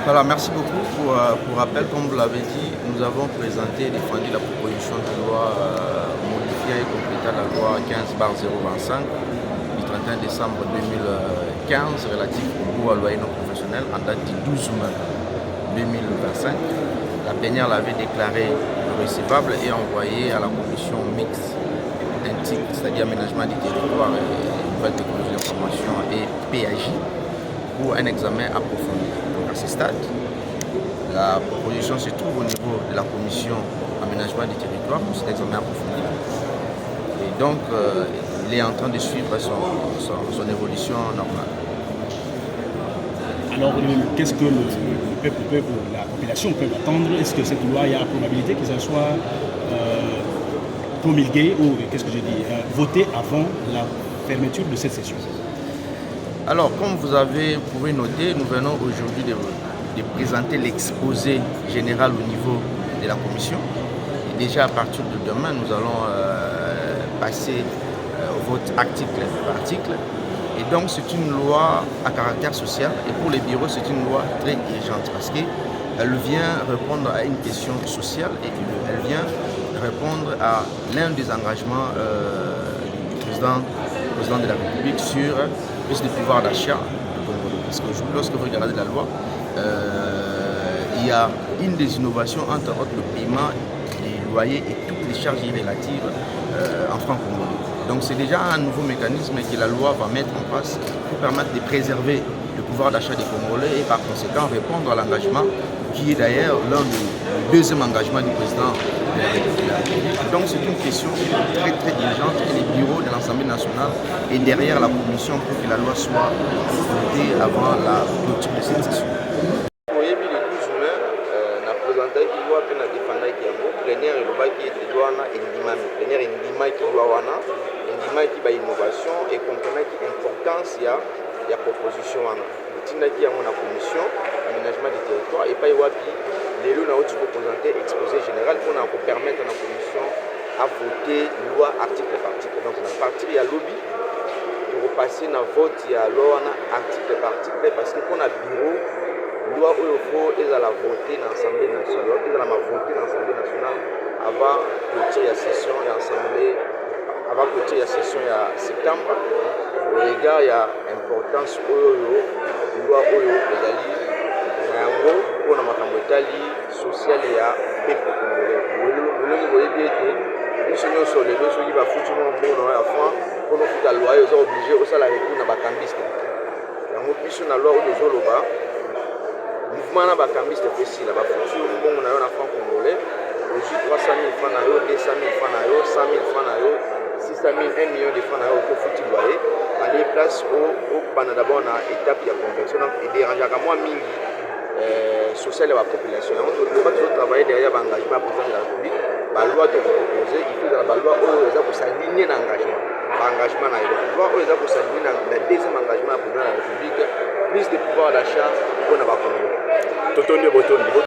Voilà, merci beaucoup pour rappel. Comme vous l'avez dit, nous avons présenté et défendu la proposition de loi modifiant et complétant la loi 15/025 du 31 décembre 2015 relative au coût à loyer non professionnel en date du 12 mai 2025. La plénière l'avait déclaré recevable et envoyé à la commission mixte TIC, c'est-à-dire aménagement du territoire et nouvelles technologies d'information et PAJ, pour un examen approfondi. Donc à ce stade, la proposition se trouve au niveau de la commission aménagement du territoire pour cet examen approfondi. Et donc, il est en train de suivre son évolution normale. Alors, qu'est-ce que le peuple, la population peut attendre? Est-ce que cette loi, il y a la probabilité que ça soit promulguée ou, qu'est-ce que je dis, votée avant la fermeture de cette session? Alors, comme vous pouvez noter, nous venons aujourd'hui de présenter l'exposé général au niveau de la commission. Et déjà à partir de demain, nous allons passer au vote article par article. Et donc, c'est une loi à caractère social. Et pour les bureaux, c'est une loi très urgente parce qu'elle vient répondre à une question sociale et elle vient répondre à l'un des engagements du président de la République sur plus de pouvoir d'achat. Parce que lorsque vous regardez la loi, il y a une des innovations, entre autres le paiement des loyers et toutes les charges relatives en francs congolais. Donc c'est déjà un nouveau mécanisme que la loi va mettre en place pour permettre de préserver le pouvoir d'achat des Congolais et par conséquent répondre à l'engagement qui est d'ailleurs l'un des deuxième engagement du président de la République. Donc c'est une question très urgente et les bureaux de l'Assemblée nationale et derrière la commission pour que la loi soit votée avant la clôture de cette session. Le 12 mai, na présenté qui loi pe na défendre qui yango plénière et loba qui était douana et ndima plénière et ndima qui loi wana ndima qui ba innovation et comprenant qui importance ya proposition wana tinda qui yango na commission aménagement du territoire et pas wapi lelo na outil pour présenter exposé général pour na permettre à la commission à voter loi article par article. Donc na partir ya lobby pour passer na vote ya loi wana article par article parce que pour na bureau loi où il faut la voter dans l'Assemblée nationale, voter dans l'Assemblée nationale avant clôture la session et l'Assemblée avant clôture la session en septembre. Au regard il y a importance loi où ezali yango pour na makambo etali social ya peuple congolais. Lelo boyebi ete biso nyonso lelo soki bafuti mo mbongo ya franc pour nous futa loi oza obligé osala retour na bakambiste. Yango biso na loi oyo ezoloba mouvement na bakambiste pesila bafuti mbongo na yo na franc congolais ozwi 300 000 francs na yo, 200 000 francs na yo, 100 000 francs na yo, 600 000, 1 million de francs na yo okofuti loyer aller place au bana d'abord na étape ya conversion donc edérangeaka moi mingi social ya population. Donc on va toujours travailler derrière l'engagement président de la République. La loi qui est proposée, il faut dans la loi où les gens s'aligner l'engagement. L'engagement na la loi où les gens s'aligner dans le deuxième engagement président de la République, plus de pouvoir d'achat pour na ba Congo. Totondi botondi.